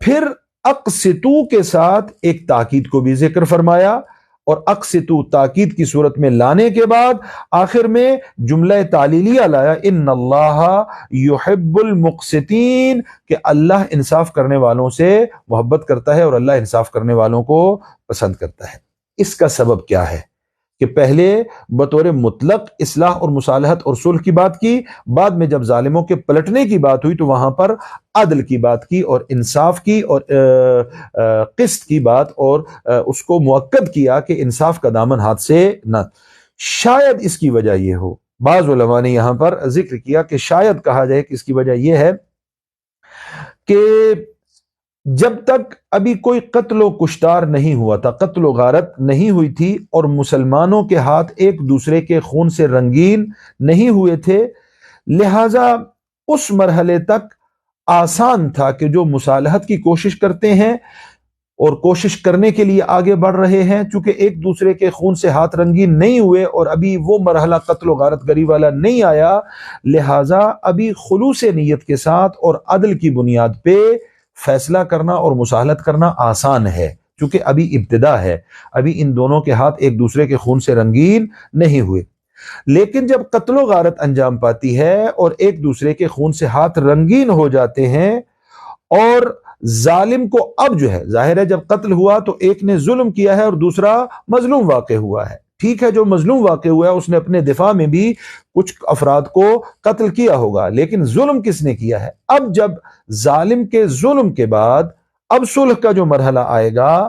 پھر اقسطو کے ساتھ ایک تاکید کو بھی ذکر فرمایا، اور اقسطو تاکید کی صورت میں لانے کے بعد آخر میں جملہ تعلیلیہ لایا، ان اللہ یحب المقسطین، کہ اللہ انصاف کرنے والوں سے محبت کرتا ہے اور اللہ انصاف کرنے والوں کو پسند کرتا ہے۔ اس کا سبب کیا ہے کہ پہلے بطور مطلق اصلاح اور مصالحت اور صلح کی بات کی، بعد میں جب ظالموں کے پلٹنے کی بات ہوئی تو وہاں پر عدل کی بات کی اور انصاف کی اور قسط کی بات، اور اس کو مؤکد کیا کہ انصاف کا دامن ہاتھ سے نہ۔ شاید اس کی وجہ یہ ہو، بعض علماء نے یہاں پر ذکر کیا کہ شاید کہا جائے کہ اس کی وجہ یہ ہے کہ جب تک ابھی کوئی قتل و کشتار نہیں ہوا تھا، قتل و غارت نہیں ہوئی تھی، اور مسلمانوں کے ہاتھ ایک دوسرے کے خون سے رنگین نہیں ہوئے تھے، لہذا اس مرحلے تک آسان تھا کہ جو مصالحت کی کوشش کرتے ہیں اور کوشش کرنے کے لیے آگے بڑھ رہے ہیں، چونکہ ایک دوسرے کے خون سے ہاتھ رنگین نہیں ہوئے اور ابھی وہ مرحلہ قتل و غارت گری والا نہیں آیا، لہذا ابھی خلوص نیت کے ساتھ اور عدل کی بنیاد پہ فیصلہ کرنا اور مصالحت کرنا آسان ہے، چونکہ ابھی ابتدا ہے، ابھی ان دونوں کے ہاتھ ایک دوسرے کے خون سے رنگین نہیں ہوئے۔ لیکن جب قتل و غارت انجام پاتی ہے اور ایک دوسرے کے خون سے ہاتھ رنگین ہو جاتے ہیں، اور ظالم کو اب جو ہے ظاہر ہے جب قتل ہوا تو ایک نے ظلم کیا ہے اور دوسرا مظلوم واقع ہوا ہے، ٹھیک ہے جو مظلوم واقع ہوا ہے اس نے اپنے دفاع میں بھی کچھ افراد کو قتل کیا ہوگا، لیکن ظلم کس نے کیا ہے؟ اب جب ظالم کے ظلم کے بعد اب صلح کا جو مرحلہ آئے گا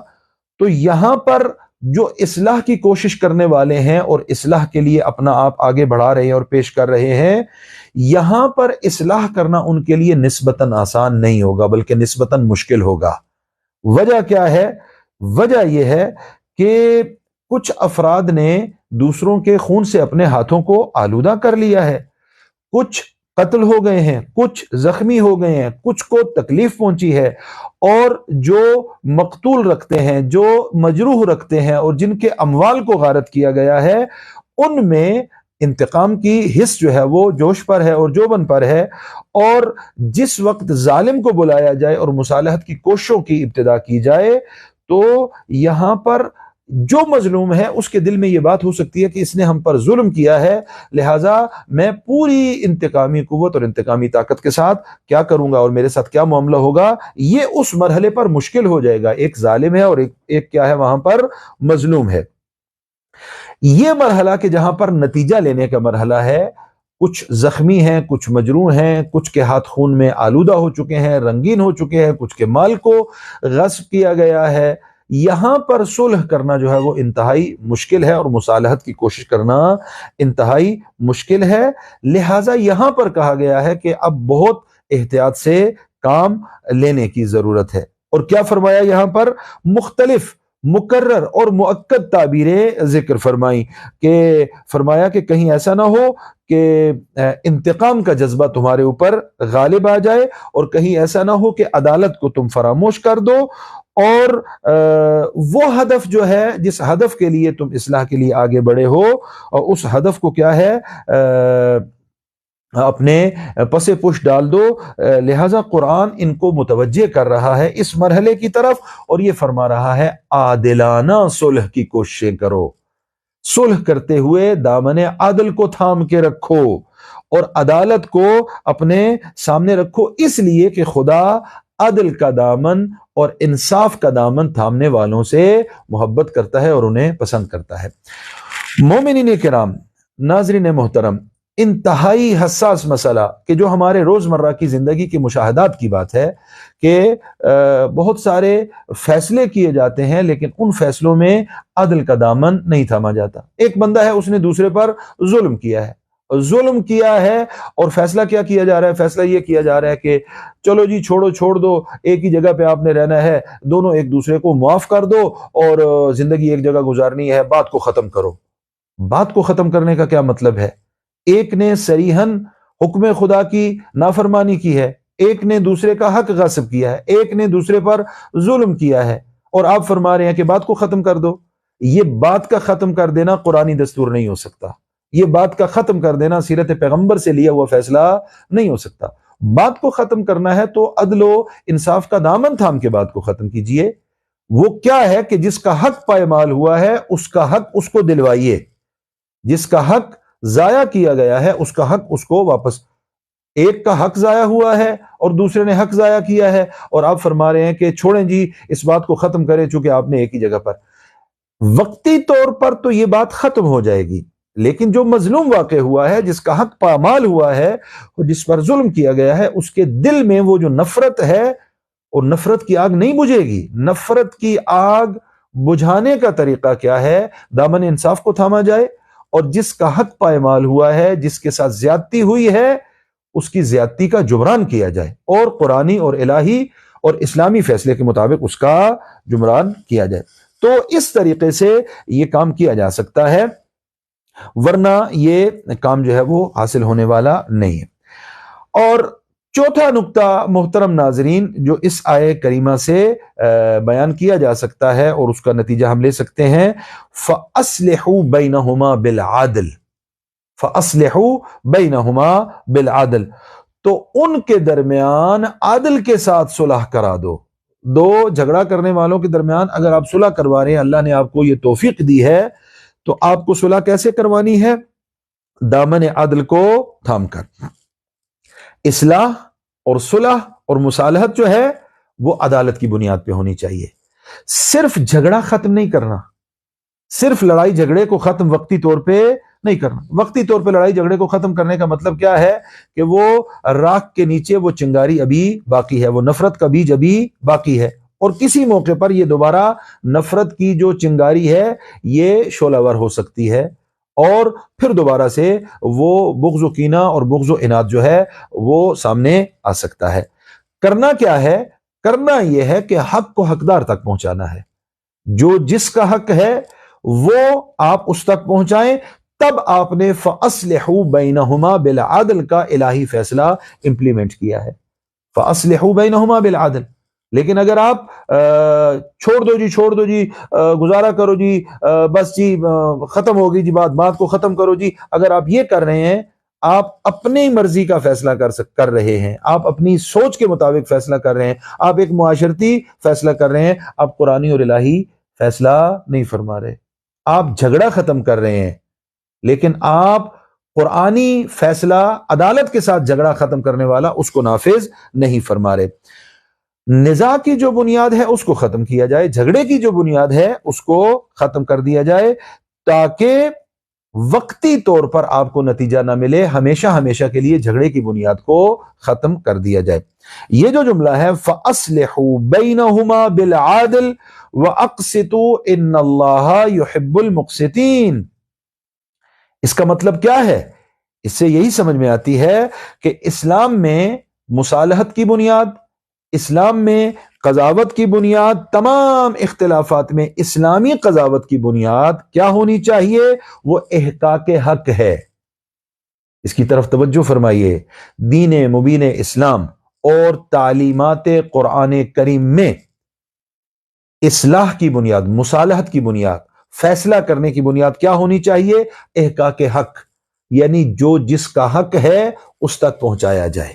تو یہاں پر جو اصلاح کی کوشش کرنے والے ہیں اور اصلاح کے لیے اپنا آپ آگے بڑھا رہے ہیں اور پیش کر رہے ہیں، یہاں پر اصلاح کرنا ان کے لیے نسبتاً آسان نہیں ہوگا بلکہ نسبتاً مشکل ہوگا۔ وجہ کیا ہے؟ وجہ یہ ہے کہ کچھ افراد نے دوسروں کے خون سے اپنے ہاتھوں کو آلودہ کر لیا ہے، کچھ قتل ہو گئے ہیں، کچھ زخمی ہو گئے ہیں، کچھ کو تکلیف پہنچی ہے، اور جو مقتول رکھتے ہیں، جو مجروح رکھتے ہیں اور جن کے اموال کو غارت کیا گیا ہے، ان میں انتقام کی حس جو ہے وہ جوش پر ہے اور جوبن پر ہے، اور جس وقت ظالم کو بلایا جائے اور مصالحت کی کوششوں کی ابتدا کی جائے تو یہاں پر جو مظلوم ہے اس کے دل میں یہ بات ہو سکتی ہے کہ اس نے ہم پر ظلم کیا ہے، لہٰذا میں پوری انتقامی قوت اور انتقامی طاقت کے ساتھ کیا کروں گا اور میرے ساتھ کیا معاملہ ہوگا، یہ اس مرحلے پر مشکل ہو جائے گا۔ ایک ظالم ہے اور ایک کیا ہے وہاں پر مظلوم ہے۔ یہ مرحلہ کہ جہاں پر نتیجہ لینے کا مرحلہ ہے، کچھ زخمی ہیں، کچھ مجروح ہیں، کچھ کے ہاتھ خون میں آلودہ ہو چکے ہیں، رنگین ہو چکے ہیں، کچھ کے مال کو غصب کیا گیا ہے، یہاں پر صلح کرنا جو ہے وہ انتہائی مشکل ہے اور مصالحت کی کوشش کرنا انتہائی مشکل ہے، لہٰذا یہاں پر کہا گیا ہے کہ اب بہت احتیاط سے کام لینے کی ضرورت ہے۔ اور کیا فرمایا یہاں پر؟ مختلف مقرر اور مؤکد تعبیریں ذکر فرمائیں، کہ فرمایا کہ کہیں ایسا نہ ہو کہ انتقام کا جذبہ تمہارے اوپر غالب آ جائے، اور کہیں ایسا نہ ہو کہ عدالت کو تم فراموش کر دو، اور وہ ہدف جو ہے جس ہدف کے لیے تم اصلاح کے لیے آگے بڑھے ہو، اور اس ہدف کو کیا ہے اپنے پس پش ڈال دو۔ لہذا قرآن ان کو متوجہ کر رہا ہے اس مرحلے کی طرف، اور یہ فرما رہا ہے عادلانہ صلح کی کوششیں کرو۔ صلح کرتے ہوئے دامن عدل کو تھام کے رکھو اور عدالت کو اپنے سامنے رکھو، اس لیے کہ خدا عدل کا دامن اور انصاف کا دامن تھامنے والوں سے محبت کرتا ہے اور انہیں پسند کرتا ہے۔ مومنین کرام، ناظرین محترم، انتہائی حساس مسئلہ کہ جو ہمارے روزمرہ کی زندگی کے مشاہدات کی بات ہے کہ بہت سارے فیصلے کیے جاتے ہیں لیکن ان فیصلوں میں عدل کا دامن نہیں تھاما جاتا۔ ایک بندہ ہے، اس نے دوسرے پر ظلم کیا ہے اور فیصلہ کیا کیا جا رہا ہے؟ فیصلہ یہ کیا جا رہا ہے کہ چلو جی چھوڑ دو، ایک ہی جگہ پہ آپ نے رہنا ہے، دونوں ایک دوسرے کو معاف کر دو اور زندگی ایک جگہ گزارنی ہے، بات کو ختم کرو۔ بات کو ختم کرنے کا کیا مطلب ہے؟ ایک نے صریحاً حکم خدا کی نافرمانی کی ہے، ایک نے دوسرے کا حق غصب کیا ہے، ایک نے دوسرے پر ظلم کیا ہے، اور آپ فرما رہے ہیں کہ بات کو ختم کر دو۔ یہ بات کا ختم کر دینا قرآنی دستور نہیں ہو سکتا، یہ بات کا ختم کر دینا سیرت پیغمبر سے لیا ہوا فیصلہ نہیں ہو سکتا۔ بات کو ختم کرنا ہے تو عدل و انصاف کا دامن تھام کے بات کو ختم کیجئے۔ وہ کیا ہے کہ جس کا حق پائمال ہوا ہے اس کا حق اس کو دلوائیے، جس کا حق ضائع کیا گیا ہے اس کا حق اس کو واپس۔ ایک کا حق ضائع ہوا ہے اور دوسرے نے حق ضائع کیا ہے، اور آپ فرما رہے ہیں کہ چھوڑیں جی اس بات کو ختم کریں، چونکہ آپ نے ایک ہی جگہ پر۔ وقتی طور پر تو یہ بات ختم ہو جائے گی، لیکن جو مظلوم واقع ہوا ہے، جس کا حق پامال ہوا ہے اور جس پر ظلم کیا گیا ہے، اس کے دل میں وہ جو نفرت ہے، اور نفرت کی آگ نہیں بجھے گی۔ نفرت کی آگ بجھانے کا طریقہ کیا ہے؟ دامن انصاف کو تھاما جائے، اور جس کا حق پائمال ہوا ہے، جس کے ساتھ زیادتی ہوئی ہے، اس کی زیادتی کا جبران کیا جائے، اور قرآنی اور الہی اور اسلامی فیصلے کے مطابق اس کا جبران کیا جائے۔ تو اس طریقے سے یہ کام کیا جا سکتا ہے، ورنہ یہ کام جو ہے وہ حاصل ہونے والا نہیں ہے۔ اور چوتھا نقطہ محترم ناظرین جو اس آیہ کریمہ سے بیان کیا جا سکتا ہے اور اس کا نتیجہ ہم لے سکتے ہیں، فَأَصْلِحُوا بَيْنَهُمَا بِالْعَدْلِ، فَأَصْلِحُوا بَيْنَهُمَا بِالْعَدْلِ، تو ان کے درمیان عدل کے ساتھ صلح کرا دو۔ دو جھگڑا کرنے والوں کے درمیان اگر آپ صلح کروا رہے ہیں، اللہ نے آپ کو یہ توفیق دی ہے، تو آپ کو صلح کیسے کروانی ہے؟ دامن عدل کو تھام کر۔ اصلاح اور صلح اور مصالحت جو ہے وہ عدالت کی بنیاد پہ ہونی چاہیے۔ صرف جھگڑا ختم نہیں کرنا، صرف لڑائی جھگڑے کو ختم وقتی طور پہ نہیں کرنا۔ وقتی طور پہ لڑائی جھگڑے کو ختم کرنے کا مطلب کیا ہے؟ کہ وہ راکھ کے نیچے وہ چنگاری ابھی باقی ہے، وہ نفرت کا بیج ابھی باقی ہے، اور کسی موقع پر یہ دوبارہ نفرت کی جو چنگاری ہے یہ شعلہ ور ہو سکتی ہے، اور پھر دوبارہ سے وہ بغض و کینہ اور بغض و عناد جو ہے وہ سامنے آ سکتا ہے۔ کرنا کیا ہے؟ کرنا یہ ہے کہ حق کو حقدار تک پہنچانا ہے، جو جس کا حق ہے وہ آپ اس تک پہنچائیں۔ تب آپ نے فَأَصْلِحُوا بَيْنَهُمَا بِالْعَدْلِ کا الہی فیصلہ امپلیمنٹ کیا ہے، فَأَصْلِحُوا بَيْنَهُمَا بِالْعَدْلِ۔ لیکن اگر آپ چھوڑ دو جی گزارا کرو جی، بس جی ختم ہوگی جی بات کو ختم کرو جی، اگر آپ یہ کر رہے ہیں، آپ اپنی مرضی کا فیصلہ کر رہے ہیں، آپ اپنی سوچ کے مطابق فیصلہ کر رہے ہیں، آپ ایک معاشرتی فیصلہ کر رہے ہیں، آپ قرآنی اور الہی فیصلہ نہیں فرما رہے۔ آپ جھگڑا ختم کر رہے ہیں، لیکن آپ قرآنی فیصلہ عدالت کے ساتھ جھگڑا ختم کرنے والا اس کو نافذ نہیں فرما رہے۔ نزاع کی جو بنیاد ہے اس کو ختم کیا جائے، جھگڑے کی جو بنیاد ہے اس کو ختم کر دیا جائے، تاکہ وقتی طور پر آپ کو نتیجہ نہ ملے، ہمیشہ کے لیے جھگڑے کی بنیاد کو ختم کر دیا جائے۔ یہ جو جملہ ہے فَأَصْلِحُوا بَيْنَهُمَا بِالْعَدْلِ وَأَقْسِطُوا إِنَّ اللَّهَ يُحِبُّ الْمُقْسِطِينَ، اس کا مطلب کیا ہے؟ اس سے یہی سمجھ میں آتی ہے کہ اسلام میں مصالحت کی بنیاد، اسلام میں قضاوت کی بنیاد، تمام اختلافات میں اسلامی قضاوت کی بنیاد کیا ہونی چاہیے؟ وہ احقاق حق ہے۔ اس کی طرف توجہ فرمائیے۔ دین مبین اسلام اور تعلیمات قرآن کریم میں اصلاح کی بنیاد، مصالحت کی بنیاد، فیصلہ کرنے کی بنیاد کیا ہونی چاہیے؟ احقاق حق، یعنی جو جس کا حق ہے اس تک پہنچایا جائے۔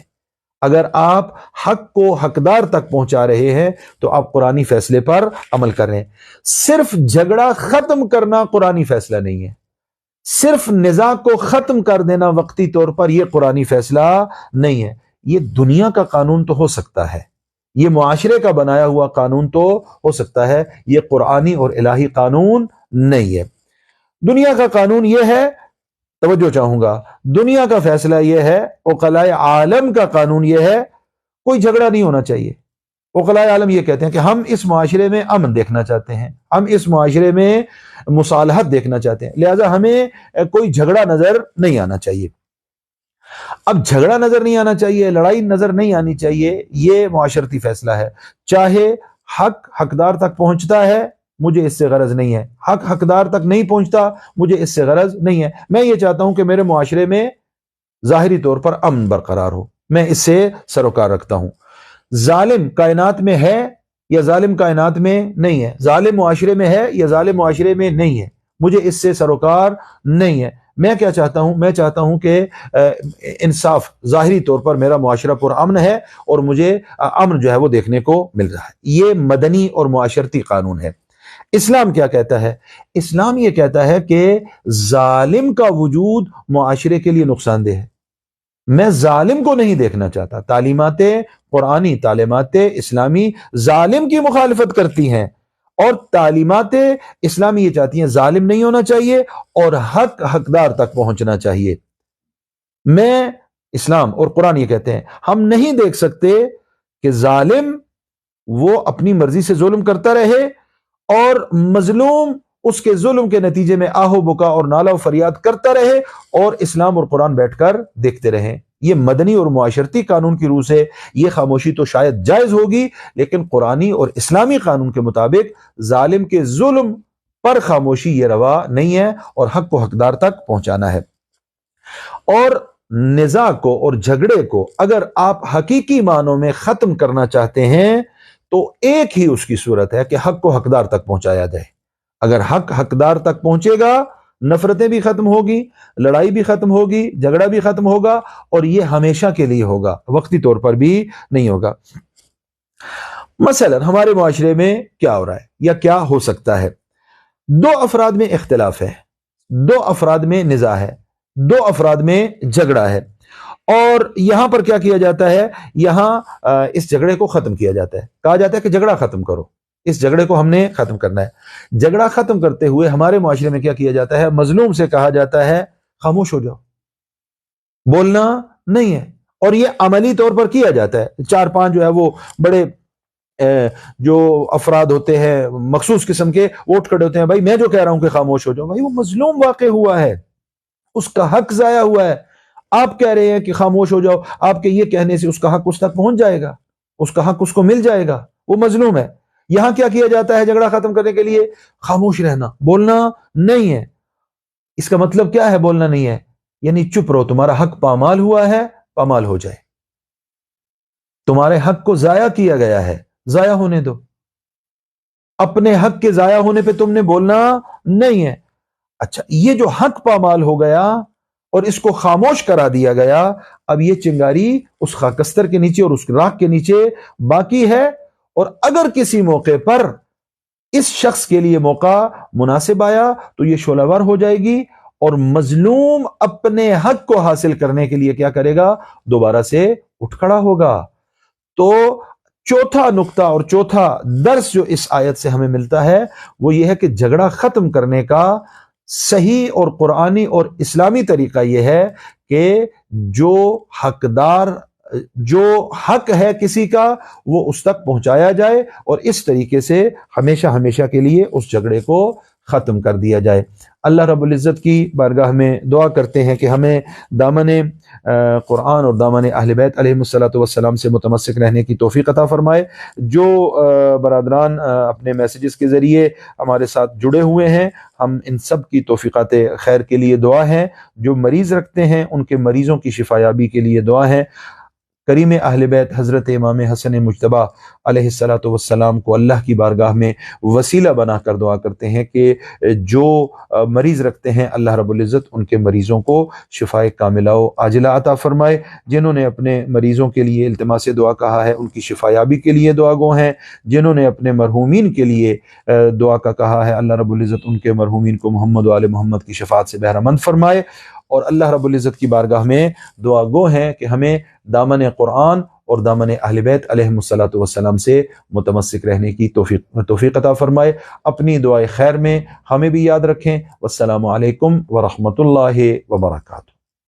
اگر آپ حق کو حقدار تک پہنچا رہے ہیں تو آپ قرآنی فیصلے پر عمل کر رہے ہیں۔ صرف جھگڑا ختم کرنا قرآنی فیصلہ نہیں ہے، صرف نزاع کو ختم کر دینا وقتی طور پر یہ قرآنی فیصلہ نہیں ہے. یہ دنیا کا قانون تو ہو سکتا ہے، یہ معاشرے کا بنایا ہوا قانون تو ہو سکتا ہے، یہ قرآنی اور الہی قانون نہیں ہے. دنیا کا قانون یہ ہے، توجہ چاہوں گا، دنیا کا فیصلہ یہ ہے، عقلاء عالم کا قانون یہ ہے، کوئی جھگڑا نہیں ہونا چاہیے. عقلاء عالم یہ کہتے ہیں کہ ہم اس معاشرے میں امن دیکھنا چاہتے ہیں، ہم اس معاشرے میں مصالحت دیکھنا چاہتے ہیں، لہذا ہمیں کوئی جھگڑا نظر نہیں آنا چاہیے. اب جھگڑا نظر نہیں آنا چاہیے، لڑائی نظر نہیں آنی چاہیے، یہ معاشرتی فیصلہ ہے. چاہے حق حقدار تک پہنچتا ہے، مجھے اس سے غرض نہیں ہے، حق حقدار تک نہیں پہنچتا، مجھے اس سے غرض نہیں ہے. میں یہ چاہتا ہوں کہ میرے معاشرے میں ظاہری طور پر امن برقرار ہو، میں اس سے سروکار رکھتا ہوں. ظالم کائنات میں ہے یا ظالم کائنات میں نہیں ہے، ظالم معاشرے میں ہے یا ظالم معاشرے میں نہیں ہے، مجھے اس سے سروکار نہیں ہے. میں کیا چاہتا ہوں؟ میں چاہتا ہوں کہ انصاف، ظاہری طور پر میرا معاشرہ پر امن ہے اور مجھے امن جو ہے وہ دیکھنے کو مل رہا ہے. یہ مدنی اور معاشرتی قانون ہے. اسلام کیا کہتا ہے؟ اسلام یہ کہتا ہے کہ ظالم کا وجود معاشرے کے لیے نقصان دہ ہے. میں ظالم کو نہیں دیکھنا چاہتا. تعلیمات قرآنی، تعلیمات اسلامی ظالم کی مخالفت کرتی ہیں، اور تعلیمات اسلامی یہ چاہتی ہیں ظالم نہیں ہونا چاہیے اور حق حقدار تک پہنچنا چاہیے. میں، اسلام اور قرآن یہ کہتے ہیں ہم نہیں دیکھ سکتے کہ ظالم وہ اپنی مرضی سے ظلم کرتا رہے اور مظلوم اس کے ظلم کے نتیجے میں آہو بکا اور نالہ و فریاد کرتا رہے اور اسلام اور قرآن بیٹھ کر دیکھتے رہیں. یہ مدنی اور معاشرتی قانون کی روح سے یہ خاموشی تو شاید جائز ہوگی، لیکن قرآنی اور اسلامی قانون کے مطابق ظالم کے ظلم پر خاموشی یہ روا نہیں ہے اور حق کو حقدار تک پہنچانا ہے. اور نزاع کو اور جھگڑے کو اگر آپ حقیقی معنوں میں ختم کرنا چاہتے ہیں تو ایک ہی اس کی صورت ہے کہ حق کو حقدار تک پہنچایا جائے. اگر حق حقدار تک پہنچے گا، نفرتیں بھی ختم ہوگی، لڑائی بھی ختم ہوگی، جھگڑا بھی ختم ہوگا، اور یہ ہمیشہ کے لیے ہوگا، وقتی طور پر بھی نہیں ہوگا. مثلا ہمارے معاشرے میں کیا ہو رہا ہے یا کیا ہو سکتا ہے؟ دو افراد میں اختلاف ہے، دو افراد میں نزاع ہے، دو افراد میں جھگڑا ہے، اور یہاں پر کیا کیا جاتا ہے؟ یہاں اس جھگڑے کو ختم کیا جاتا ہے. کہا جاتا ہے کہ جھگڑا ختم کرو، اس جھگڑے کو ہم نے ختم کرنا ہے. جھگڑا ختم کرتے ہوئے ہمارے معاشرے میں کیا کیا جاتا ہے؟ مظلوم سے کہا جاتا ہے خاموش ہو جاؤ، بولنا نہیں ہے. اور یہ عملی طور پر کیا جاتا ہے. 4-5 جو ہے وہ بڑے جو افراد ہوتے ہیں مخصوص قسم کے، ووٹ کھڑے ہوتے ہیں، بھائی میں جو کہہ رہا ہوں کہ خاموش ہو جاؤ، بھائی وہ مظلوم واقع ہوا ہے، اس کا حق ضائع ہوا ہے. آپ کہہ رہے ہیں کہ خاموش ہو جاؤ، آپ کے یہ کہنے سے اس کا حق اس تک پہنچ جائے گا، اس کا حق اس کو مل جائے گا، وہ مظلوم ہے. یہاں کیا کیا جاتا ہے جھگڑا ختم کرنے کے لیے؟ خاموش رہنا، بولنا نہیں ہے. اس کا مطلب کیا ہے بولنا نہیں ہے؟ یعنی چپ رہو، تمہارا حق پامال ہوا ہے، پامال ہو جائے. تمہارے حق کو ضائع کیا گیا ہے، ضائع ہونے دو. اپنے حق کے ضائع ہونے پہ تم نے بولنا نہیں ہے. اچھا، یہ جو حق پامال ہو گیا اور اس کو خاموش کرا دیا گیا، اب یہ چنگاری اس خاکستر کے نیچے اور اس راکھ کے نیچے باقی ہے. اور اگر کسی موقع پر اس شخص کے لیے موقع مناسب آیا تو یہ شعلہ ور ہو جائے گی، اور مظلوم اپنے حق کو حاصل کرنے کے لیے کیا کرے گا؟ دوبارہ سے اٹھ کھڑا ہوگا. تو چوتھا نقطہ اور چوتھا درس جو اس آیت سے ہمیں ملتا ہے وہ یہ ہے کہ جھگڑا ختم کرنے کا صحیح اور قرآنی اور اسلامی طریقہ یہ ہے کہ جو حقدار، جو حق ہے کسی کا، وہ اس تک پہنچایا جائے اور اس طریقے سے ہمیشہ ہمیشہ کے لیے اس جھگڑے کو ختم کر دیا جائے. اللہ رب العزت کی بارگاہ میں دعا کرتے ہیں کہ ہمیں دامن قرآن اور دامن اہل بیت علیہ الصلوۃ والسلام سے متمسک رہنے کی توفیق عطا فرمائے. جو برادران اپنے میسیجز کے ذریعے ہمارے ساتھ جڑے ہوئے ہیں، ہم ان سب کی توفیقات خیر کے لیے دعا ہے. جو مریض رکھتے ہیں ان کے مریضوں کی شفا یابی کے لیے دعا ہے. کریم اہل بیت حضرت امام حسن مجتبیٰ علیہ الصلوۃ والسلام کو اللہ کی بارگاہ میں وسیلہ بنا کر دعا کرتے ہیں کہ جو مریض رکھتے ہیں اللہ رب العزت ان کے مریضوں کو شفائے کاملہ و عاجلہ عطا فرمائے، جنہوں نے اپنے مریضوں کے لیے التماس دعا کہا ہے ان کی شفا یابی کے لیے دعا گو ہیں، جنہوں نے اپنے مرحومین کے لیے دعا کا کہا ہے اللہ رب العزت ان کے مرحومین کو محمد و آل محمد کی شفاعت سے بہرہ مند فرمائے، اور اللہ رب العزت کی بارگاہ میں دعا گو ہیں کہ ہمیں دامن قرآن اور دامن اہل بیت علیہم الصلوۃ والسلام سے متمسک رہنے کی توفیق عطا فرمائے۔ اپنی دعائے خیر میں ہمیں بھی یاد رکھیں۔ والسلام علیکم ورحمۃ اللہ وبرکاتہ۔